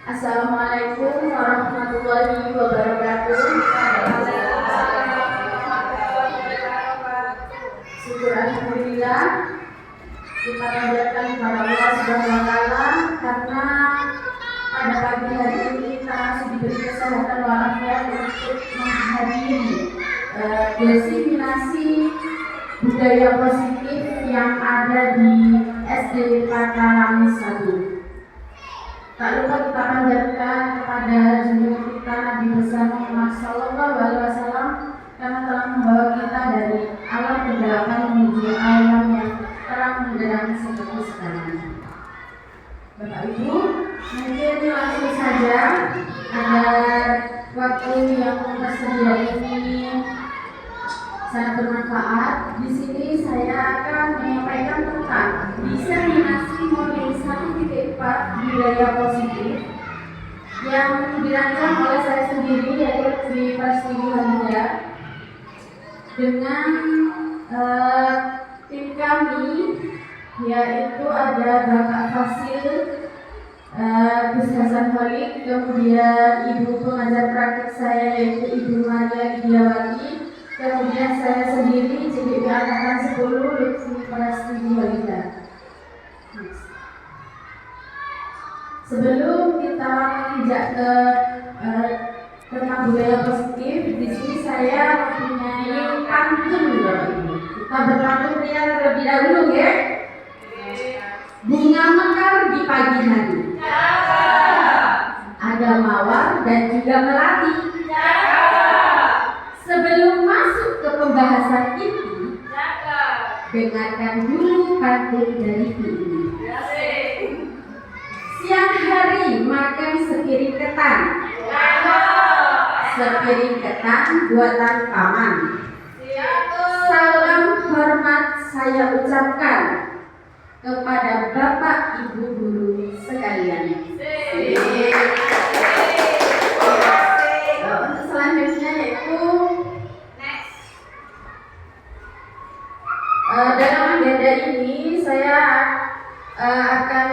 Assalamualaikum warahmatullahi wabarakatuh. Syukur alhamdulillah kita panjatkan kepada Allah Subhanahu wa taala karena pada pagi hari ini kita masih diberi kesehatan walafiat untuk menghadiri diseminasi budaya positif yang ada di SD Patalangi 1. Tak lupa kita panjatkan kepada junjungan kita Nabi besar Muhammad Sallallahu Alaihi Wasallam karena telah membawa kita dari alam kegelapan menuju alam yang terang benderang seperti sekarang. Bapak Ibu, mungkin langsung saja agar waktu yang tersedia ini sangat bermanfaat. Di sini saya akan menyampaikan tentang diseminasi modul 1.4 budaya positif yang dirancang oleh saya sendiri, yaitu di Prastigi Walinda, dengan tim kami, yaitu ada Bapak Fasil, Gus Hasan Khalid, kemudian Ibu pengajar praktik saya yaitu Ibu Maria Widiawati, kemudian saya sendiri JPP Angkatan 10 Lutfi Prastigi Walinda. Sebelum kita menginjak ke tentang budaya positif, di sini saya mempunyai pantun. Kita berpantun terlebih dahulu, ya. Bunga mekar di pagi hari. Ada mawar dan juga melati. Sebelum masuk ke pembahasan ini, dengarkan dulu pantun dari ini. Siang hari makan sepiring ketan. Sepiring ketan buatan paman. Salam hormat saya ucapkan kepada Bapak Ibu guru sekalian. Untuk selanjutnya yaitu dalam agenda ini saya akan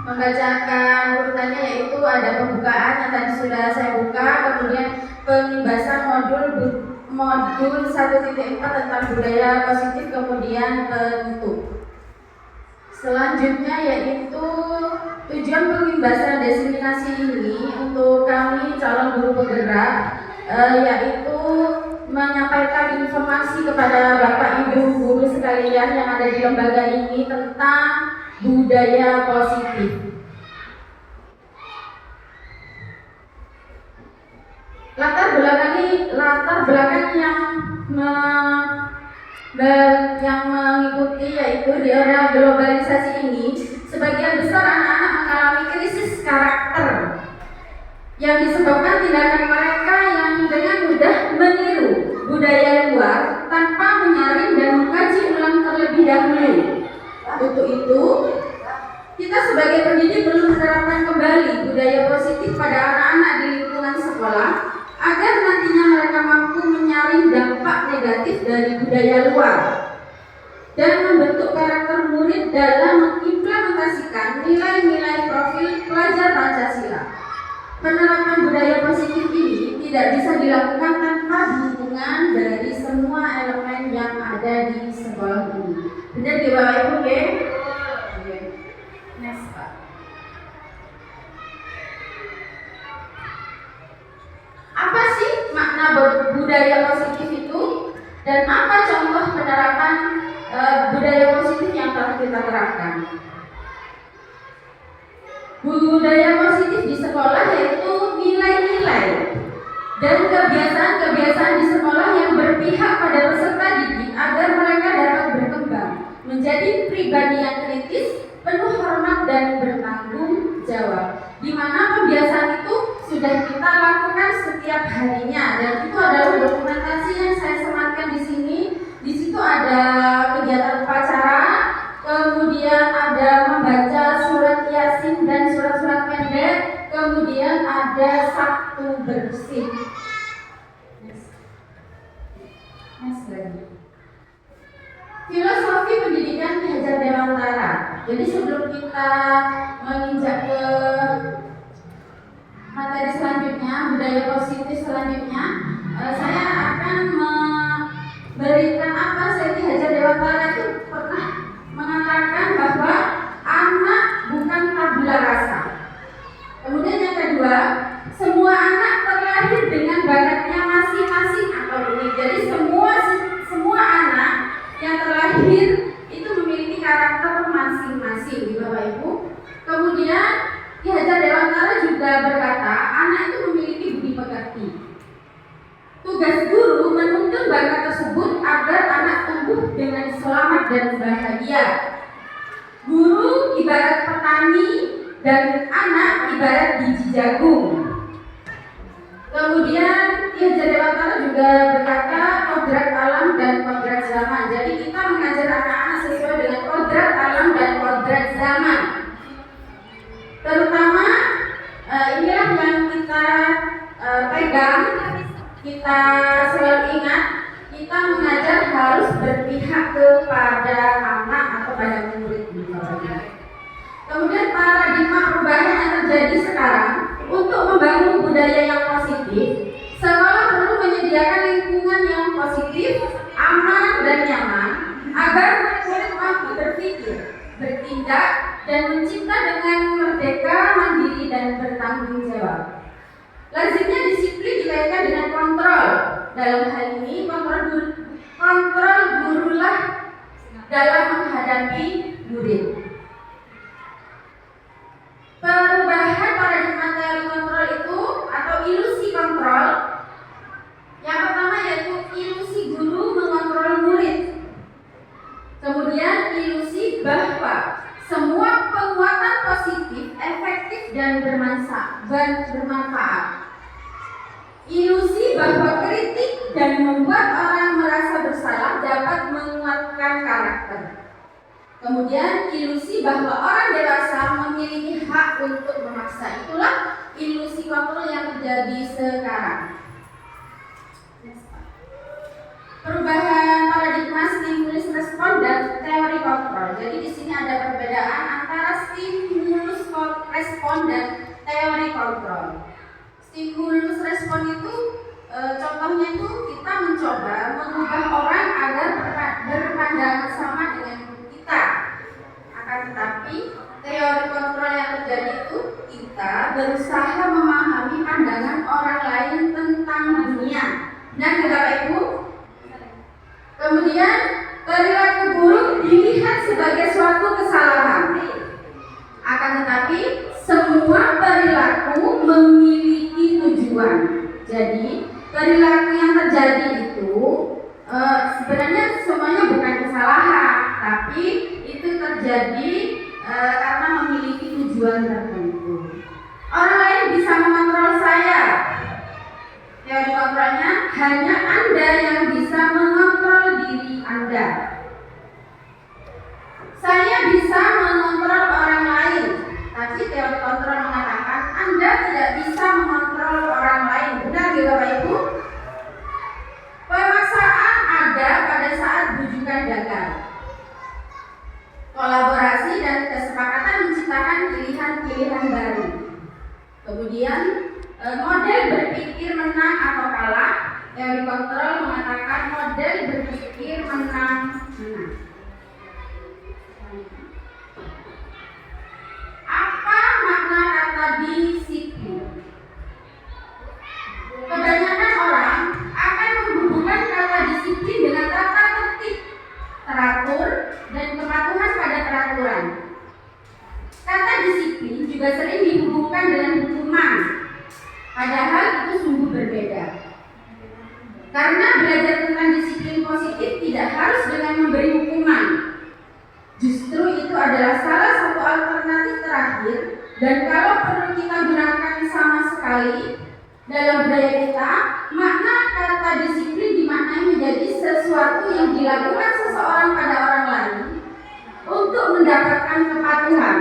membacakan urutannya, yaitu ada pembukaan yang tadi sudah saya buka, kemudian pembahasan modul 1.4 tentang budaya positif, kemudian penutup. Selanjutnya yaitu tujuan pembahasan diseminasi ini untuk kami calon guru penggerak, yaitu menyampaikan informasi kepada Bapak Ibu guru sekalian yang ada di lembaga ini tentang budaya positif. Latar belakang yang mengikuti yaitu di era globalisasi ini, sebagian besar anak-anak mengalami krisis karakter yang disebabkan tindakan mereka yang dengan mudah meniru budaya luar tanpa menyaring dan mengkaji ulang terlebih dahulu. Untuk itu, kita sebagai pendidik perlu menerapkan kembali budaya positif pada anak-anak di lingkungan sekolah agar nantinya mereka mampu menyaring dampak negatif dari budaya luar dan membentuk karakter murid dalam mengimplementasikan nilai-nilai profil pelajar Pancasila. Penerapan budaya positif ini tidak bisa dilakukan tanpa dukungan dari semua elemen yang ada di sekolah ini. Benar ya Bapak Ibu, ya? Next, Pak. Apa sih makna budaya positif itu? Dan apa contoh penerapan budaya positif yang telah kita terapkan? Budaya positif di sekolah yaitu nilai-nilai dan kebiasaan-kebiasaan di sekolah yang berpihak pada peserta didik agar mereka dapat berkembang menjadi pribadi yang kritis, penuh hormat dan bertanggung jawab. Di mana pembiasaan itu sudah kita lakukan setiap harinya, dan itu adalah dokumentasi yang saya sematkan di sini. Di situ ada kegiatan upacara, kemudian ada membaca surat Yasin dan surat-surat pendek, kemudian ada Sabtu bersih. Filosofi pendidikan Ki Hajar Dewantara. Jadi sebelum kita menginjak ke Ki Hajar Dewantara juga berkata, anak itu memiliki budi pekerti. Tugas guru menuntun bakat tersebut agar anak tumbuh dengan selamat dan bahagia. Guru ibarat petani dan anak ibarat biji jagung. Kemudian Ki Hajar Dewantara juga berkata kodrat alam dan kodrat zaman. Jadi kita mengajar anak-anak sesuai dengan kodrat alam dan kodrat zaman. Terutama inilah yang kita pegang, kita selalu ingat, kita mengajar harus berpihak kepada anak atau pada murid. Kemudian paradigma perubahan yang terjadi sekarang untuk membangun budaya yang positif, sekolah perlu menyediakan lingkungan yang positif, aman dan nyaman agar murid-murid mampu berpikir, bertindak dan mencipta dengan merdeka, mandiri dan bertanggung jawab. Lazimnya disiplin dikaitkan dengan kontrol. Dalam hal ini kontrol gurulah dalam menghadapi murid. Perubahan paradigma teori kontrol itu atau ilusi kontrol. Yang pertama yaitu ilusi guru mengontrol murid. Kemudian ilusi bahwa semua penguatan positif, efektif dan bermanfaat. Ilusi bahwa kritik dan membuat orang merasa bersalah dapat menguatkan karakter. Kemudian ilusi bahwa orang dewasa memiliki hak untuk memaksa. Itulah ilusi kontrol yang terjadi sekarang. Perubahan paradigma stimulus respon dan teori kontrol. Jadi di sini ada perbedaan antara stimulus respon dan teori kontrol. Stimulus respon itu contohnya itu kita mencoba mengubah orang agar berpandangan sama dengan kita. Akan tetapi teori kontrol yang terjadi itu kita berusaha memahami pandangan orang lain tentang dunia. Nah, Bapak Ibu, kemudian perilaku buruk dilihat sebagai suatu kesalahan. Akan tetapi semua perilaku memiliki tujuan. Jadi perilaku yang terjadi itu sebenarnya semuanya bukan kesalahan, tapi itu terjadi karena memiliki tujuan tertentu. Orang lain bisa mengontrol saya. Teori kontrolnya hanya Anda yang bisa mengontrol diri Anda. Saya bisa mengontrol orang lain, tapi teori kontrol mengatakan Anda tidak bisa mengontrol orang lain. Benar ya Bapak Ibu? Pemaksaan ada pada saat bujukan gagal. Kolaborasi dan kesepakatan menciptakan pilihan-pilihan baru. Kemudian model berpikir menang atau kalah. Teori kontrol mengatakan model berpikir menang. Apa makna kata disiplin? Kebanyakan orang akan menghubungkan kata disiplin dengan tata tertib, teratur, dan kepatuhan pada peraturan. Kata disiplin juga sering dihubungkan dengan hukuman, padahal itu sungguh berbeda. Karena belajar tentang disiplin positif tidak harus dengan memberi hukuman. Justru itu adalah salah satu alternatif terakhir, dan kalau perlu kita gunakan sama sekali dalam budaya kita, makna kata disiplin dimaknai menjadi sesuatu yang dilakukan seseorang pada orang lain untuk mendapatkan kepatuhan.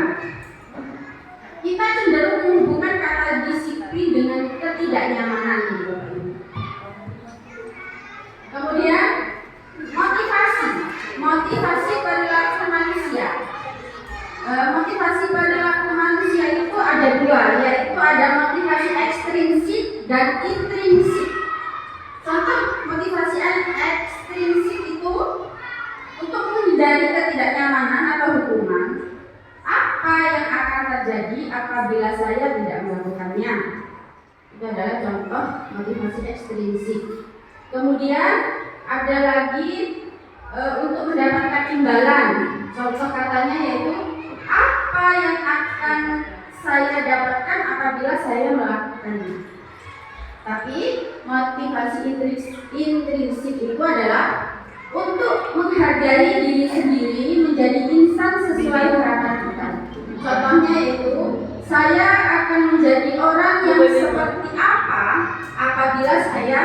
Kita cenderung menghubungkan kata disiplin dengan ketidaknyamanan. Kemudian motivasi perilaku manusia. Motivasi perilaku manusia itu ada dua, yaitu ada motivasi ekstrinsik dan intrinsik. Contoh motivasi ekstrinsik itu untuk menghindari ketidaknyamanan atau hukuman. Apa yang akan terjadi apabila saya tidak melakukannya? Itu adalah contoh motivasi ekstrinsik. Kemudian ada lagi untuk mendapatkan imbalan. Contoh katanya yaitu apa yang akan saya dapatkan apabila saya melakukannya. Tapi motivasi intrinsik itu adalah untuk menghargai diri sendiri, menjadi insan sesuai harapan kita. Contohnya yaitu, saya akan menjadi orang yang seperti apa apabila saya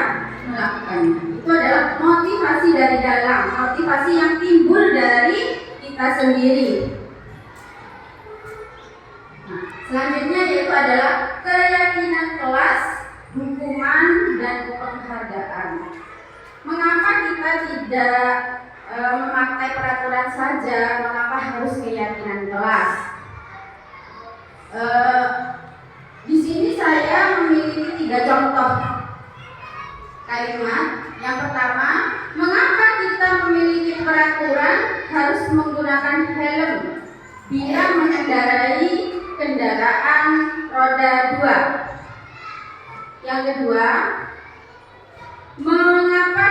melakukannya. Itu adalah motivasi dari dalam, motivasi yang timbul dari kita sendiri. Nah, selanjutnya yaitu adalah keyakinan kelas, hukuman, dan penghargaan. Mengapa kita tidak memakai peraturan saja? Mengapa harus keyakinan kelas? Di sini saya memiliki 3 contoh kalimat. Yang pertama, mengapa kita memiliki peraturan harus menggunakan helm bila mengendarai kendaraan roda 2? Yang kedua, mengapa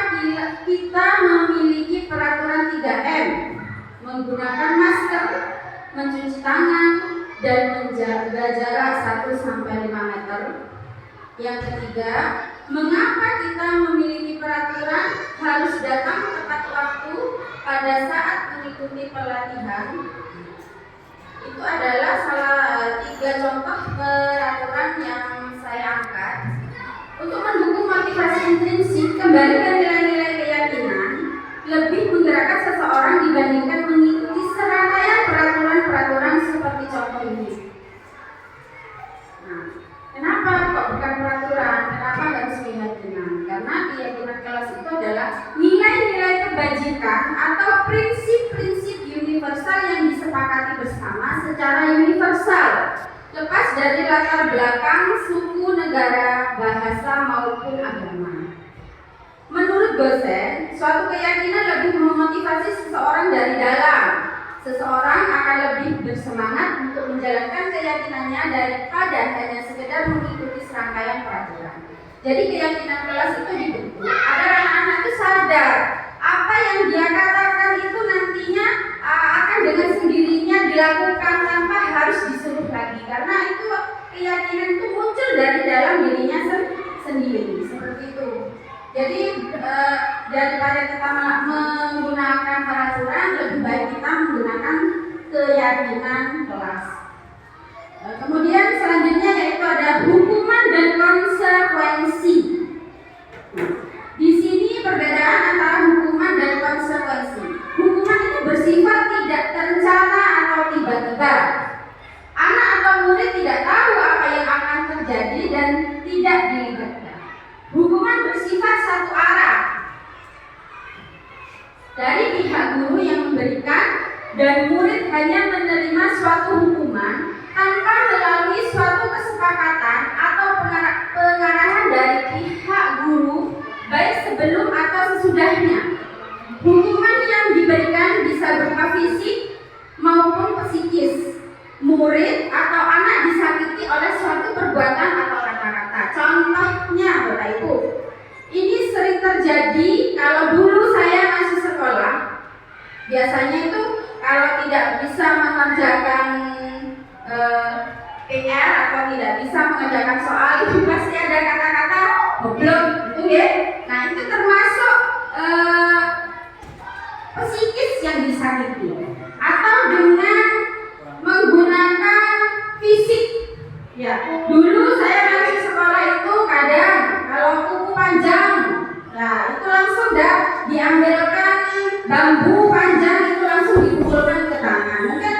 kita memiliki peraturan 3M? Menggunakan masker, mencuci tangan, dan menjaga jarak 1-5 meter. Yang ketiga, mengapa kita memiliki peraturan harus datang tepat waktu pada saat mengikuti pelatihan? Itu adalah salah 3 contoh peraturan yang saya angkat. Untuk mendukung motivasi intrinsik, kembali ke nilai-nilai keyakinan, lebih menggerakkan seseorang dibandingkan mengikuti serangkaian peraturan-peraturan seperti contoh ini. Nah, kenapa kok bukan peraturan? Kenapa harus keyakinan? Karena keyakinan kelas itu adalah nilai-nilai kebajikan atau prinsip-prinsip universal yang disepakati bersama secara universal, lepas dari latar belakang, suku, negara, bahasa, maupun agama. Menurut dosen, suatu keyakinan lebih memotivasi seseorang dari dalam. Seseorang akan lebih bersemangat untuk menjalankan keyakinannya daripada hanya sekedar mengikuti serangkaian peraturan. Jadi keyakinan kelas itu dibentuk agar anak-anak itu sadar apa yang dia katakan itu nantinya akan dengan sendirinya dilakukan tanpa harus disuruh lagi, karena itu keyakinan itu muncul dari dalam dirinya sendiri, seperti itu. Jadi daripada kita menggunakan peraturan, lebih baik kita menggunakan keyakinan kelas. Kemudian selanjutnya yaitu ada hukuman dan konsekuensi. Di sini perbedaan antara hukuman dan konsekuensi. Hukuman itu bersifat tidak terencana atau tiba-tiba. Anak atau murid tidak tahu apa yang akan terjadi dan tidak dilibatkan. Hukuman bersifat satu arah dari pihak guru yang memberikan, dan murid hanya menerima suatu hukuman tanpa melalui suatu kesepakatan atau pengarahan dari pihak guru, baik sebelum atau sesudahnya. Hukuman yang diberikan bisa berupa fisik maupun psikis. Murid atau anak disakiti oleh suatu perbuatan atau kata-kata. Contohnya, Bapak Ibu, ini sering terjadi kalau dulu saya masih sekolah. Biasanya itu kalau tidak bisa mengerjakan PR atau tidak bisa mengerjakan soal, itu pasti ada kata-kata goblok, itu ya. Nah, itu termasuk psikis yang disakiti. Atau dengan menggunakan fisik. Ya, dulu saya masih sekolah itu kadang kalau kuku panjang, nah itu langsung diambilkan bambu panjang, itu langsung dipukulkan ke tangan. Mungkin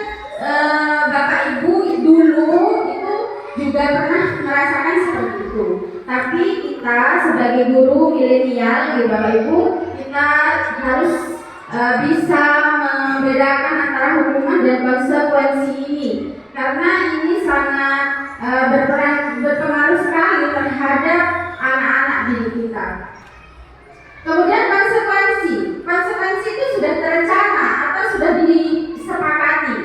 Bapak Ibu dulu itu juga pernah merasakan seperti itu. Tapi kita sebagai guru milenial, ya Bapak Ibu, kita harus bisa membedakan antara hukuman dan konsekuensi ini, karena ini sangat berpengaruh sekali terhadap anak-anak didik kita. Kemudian konsekuensi itu sudah terencana atau sudah disepakati,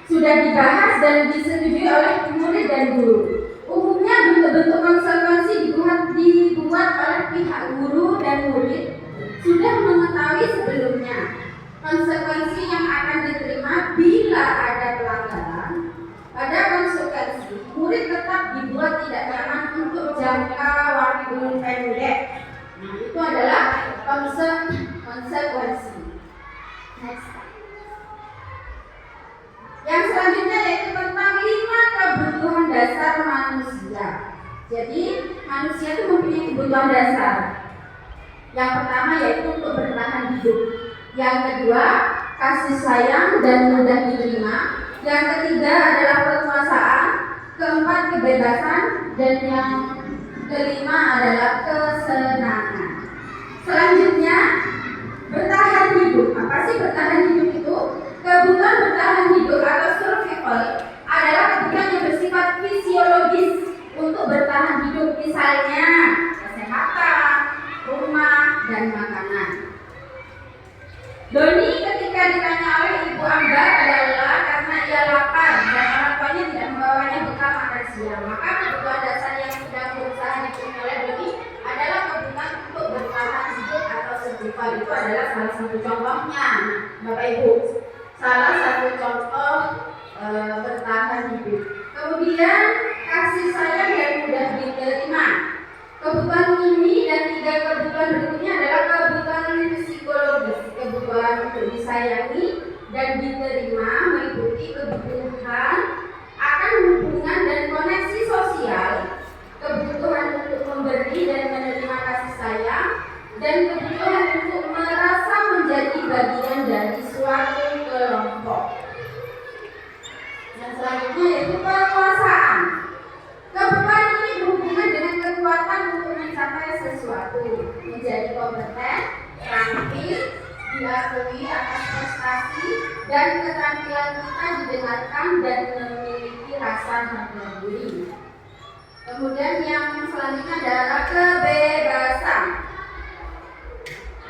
sudah dibahas dan disetujui oleh murid dan guru. Umumnya bentuk-bentuk konsekuensi dibuat oleh pihak guru dan murid sudah mengetahui sebelumnya konsekuensi yang akan diterima bila ada pelanggaran. Pada konsekuensi, membuat tidak nyaman untuk jangka waktu pendek. Nah, itu adalah konsekuensi. Next. Yang selanjutnya yaitu tentang 5 kebutuhan dasar manusia. Jadi manusia itu mempunyai kebutuhan dasar. Yang pertama yaitu untuk bertahan hidup. Yang kedua, kasih sayang dan mudah diterima. Yang ketiga adalah kekuasaan. Keempat, kebebasan. Dan yang kelima adalah kesenangan. Selanjutnya, bertahan hidup. Apa sih bertahan hidup itu? Kebutuhan bertahan hidup atau survival adalah kebutuhan yang bersifat fisiologis untuk bertahan hidup, misalnya kesehatan, rumah, dan makanan. Doni ketika ditanya oleh Ibu Ambar adalah karena ia lapar dan orang tuanya tidak membawanya bekal makan siang. Maka kebutuhan dasar yang sedang berusaha dipenuhi oleh Doni adalah kebutuhan untuk bertahan hidup atau survival. Itu adalah salah satu contohnya, Bapak Ibu. Salah satu contoh bertahan hidup. Kemudian kasih sayang dan mudah diterima. Kebutuhan ini dan 3 kebutuhan berikutnya adalah kebutuhan psikologis. Kebutuhan untuk disayangi dan diterima meliputi kebutuhan akan hubungan dan koneksi sosial, kebutuhan untuk memberi dan menerima kasih sayang, dan kebutuhan untuk merasa menjadi bagian dari suatu kelompok. Yang selanjutnya yaitu kekuasaan. Kebutuhan ini berhubungan dengan kekuatan untuk mencapai sesuatu, menjadi kompeten, terampil, diakui atas prestasi, dan keterampilan kita didengarkan dan memiliki rasa harga diri. Kemudian yang selanjutnya adalah kebebasan.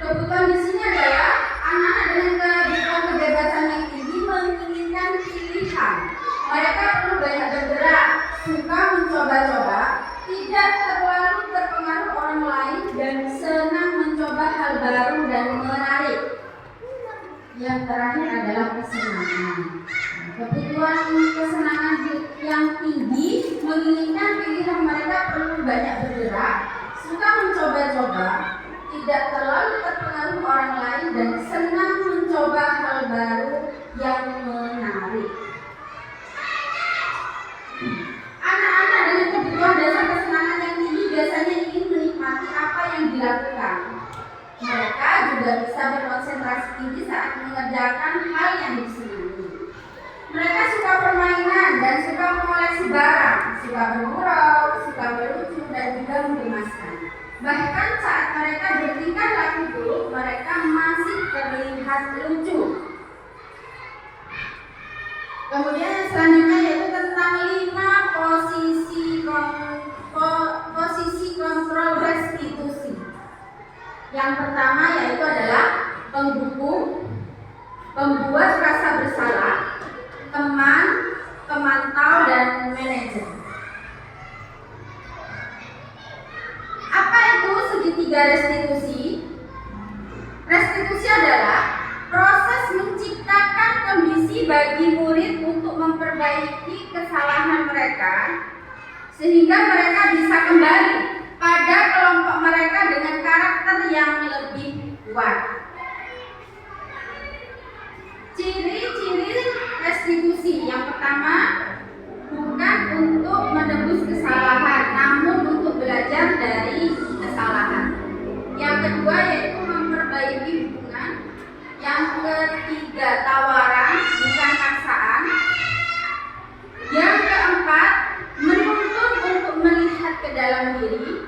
Kebutuhan di sini adalah anak-anak dengan kebutuhan kebebasan yang tinggi menginginkan pilihan. Mereka perlu banyak bergerak, suka mencoba-coba, tidak terlalu terpengaruh orang lain, dan senang mencoba hal baru dan menarik. Yang terakhir adalah kesenangan. Kebutuhan kesenangan yang tinggi menginginkan pilihan. Mereka perlu banyak bergerak, suka mencoba-coba, tidak terlalu terpengaruh orang lain, dan senang mencoba hal baru yang menarik. Anak-anak dengan kebutuhan dasar kesenangan yang tinggi biasanya ingin menikmati apa yang dilakukan. Mereka juga bisa berkonsentrasi tinggi saat mengerjakan hal yang disenangi. Mereka suka permainan dan suka mengoleksi barang, suka bergurau, suka berlucu, dan juga menggemaskan. Bahkan saat mereka bertingkah laku buruk, mereka masih terlihat lucu. Kemudian yang selanjutnya yaitu tentang 5 posisi kontrol restitusi. Yang pertama yaitu adalah penghukum, pembuat rasa bersalah, teman, pemantau, dan manajer. Apa itu segitiga restitusi? Restitusi adalah proses menciptakan kondisi bagi murid untuk memperbaiki kesalahan mereka sehingga mereka bisa kembali pada kelompok mereka dengan karakter yang lebih kuat. Ciri-ciri restitusi yang pertama, bukan untuk menebus kesalahan, namun untuk belajar dari kesalahan. Yang kedua yaitu memperbaiki hubungan. Yang ketiga, tawaran, bukan paksaan. Yang keempat, menuntut untuk melihat ke dalam diri.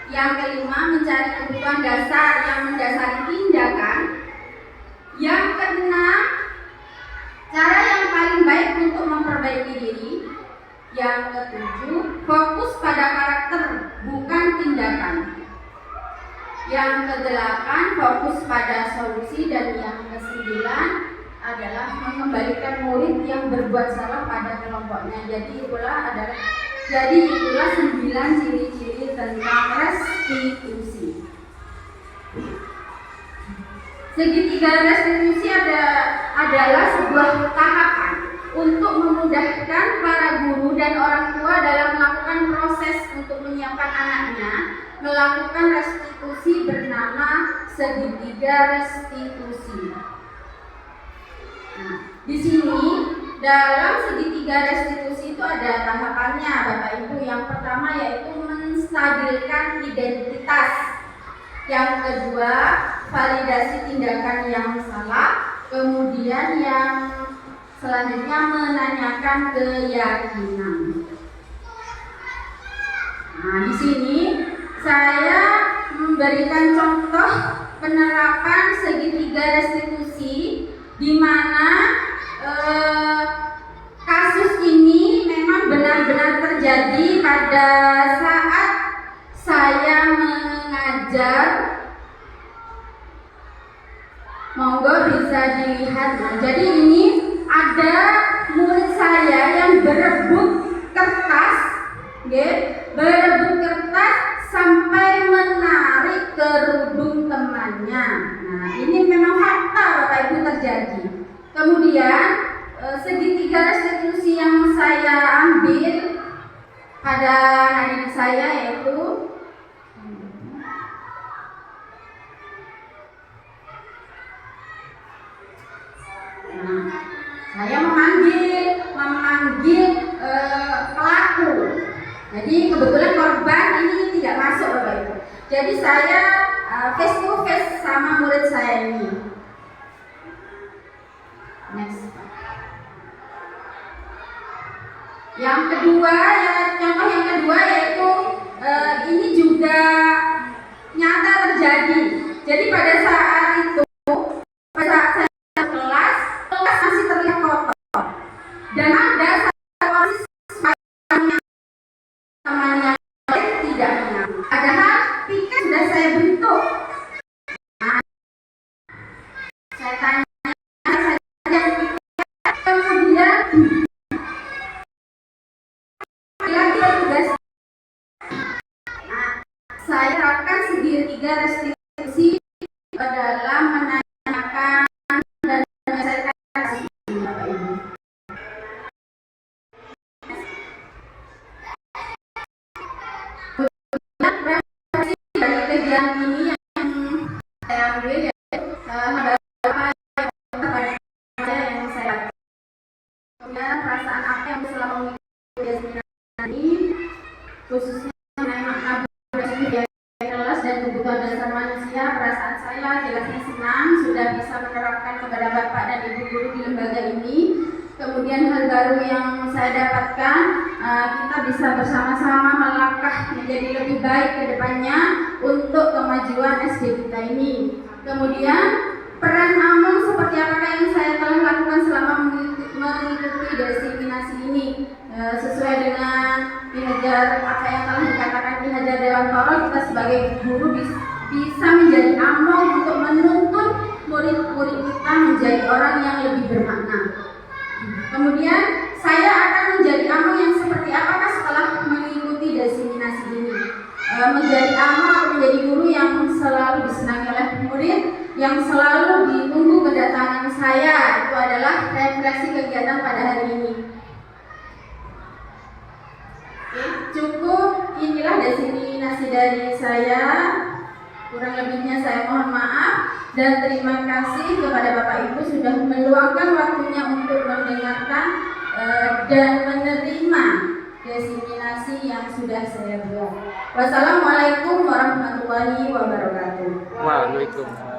Yang kelima, mencari kebutuhan dasar yang mendasari tindakan. Yang keenam, cara yang paling baik untuk memperbaiki diri. Yang ketujuh, fokus pada karakter, bukan tindakan. Yang kedelapan, fokus pada solusi. Dan yang kesembilan adalah mengembalikan murid yang berbuat salah pada kelompoknya. Jadi itulah 9 ciri-ciri tentang restitusi. Segitiga restitusi adalah sebuah tahapan untuk memudahkan para guru dan orang tua dalam melakukan proses melakukan restitusi bernama segitiga restitusi. Nah, di sini dalam segitiga restitusi itu ada tahapannya, Bapak Ibu. Yang pertama yaitu menstabilkan identitas. Yang kedua, validasi tindakan yang salah. Kemudian yang selanjutnya menanyakan keyakinan. Nah, di sini saya memberikan contoh penerapan segitiga restitusi di mana kasus ini memang benar-benar terjadi pada saat saya mengajar. Monggo bisa dilihat. Nah, jadi ini ada murid saya yang berebut kertas, berebut kertas sampai menarik kerudung temannya. Nah, ini memang fakta Bapak Ibu terjadi. Kemudian segitiga restitusi yang saya ambil pada hari saya yaitu saya memanggil pelaku. Jadi kebetulan korban ini tidak masuk Bapak Ibu. Jadi saya face to face sama murid saya ini. Next. Yang kedua, contoh yang kedua yaitu ini juga nyata terjadi. Jadi pada saat itu, pada saat saya kelas masih terlihat kotor dan ada satu orang temannya tidak menang. Padahal piket sudah saya bentuk. Nah, saya tanya kemudian saya terapkan segitiga restitusi dalam menanyakan dan menyelesaikan kasus ini, Bapak Ibu. Referensi dari kegiatan ini yang saya ambil yaitu beberapa yang saya kemudian perasaan apa yang selama mengikuti ini khususnya mengenai makna budaya kelas dan kebutuhan dasar manusia. Perasaan saya jelasnya senang sudah bisa menerapkan kepada Bapak dan Ibu guru di lembaga ini. Kemudian hal baru yang saya dapatkan, kita bisa bersama-sama melangkah menjadi lebih baik ke depannya untuk kemajuan SD kita ini. Kemudian peran AMON seperti apakah yang saya telah lakukan selama mengikuti diseminasi ini, sesuai dengan Ki Hajar apa yang telah dikatakan Ki Hajar Dewantoro, kita sebagai guru bisa menjadi AMON untuk menuntun murid-murid kita menjadi orang yang lebih bermakna. Kemudian saya akan menjadi AMON yang seperti apakah setelah mengikuti diseminasi ini, menjadi AMON atau menjadi guru yang selalu disenangi oleh murid, yang selalu ditunggu kedatangan saya. Itu adalah refleksi kegiatan pada hari ini. Oke, cukup. Inilah diseminasi dari saya. Kurang lebihnya saya mohon maaf dan terima kasih kepada Bapak Ibu sudah meluangkan waktunya untuk mendengarkan dan menerima diseminasi yang sudah saya buat. Wassalamualaikum warahmatullahi wabarakatuh. Waalaikumsalam.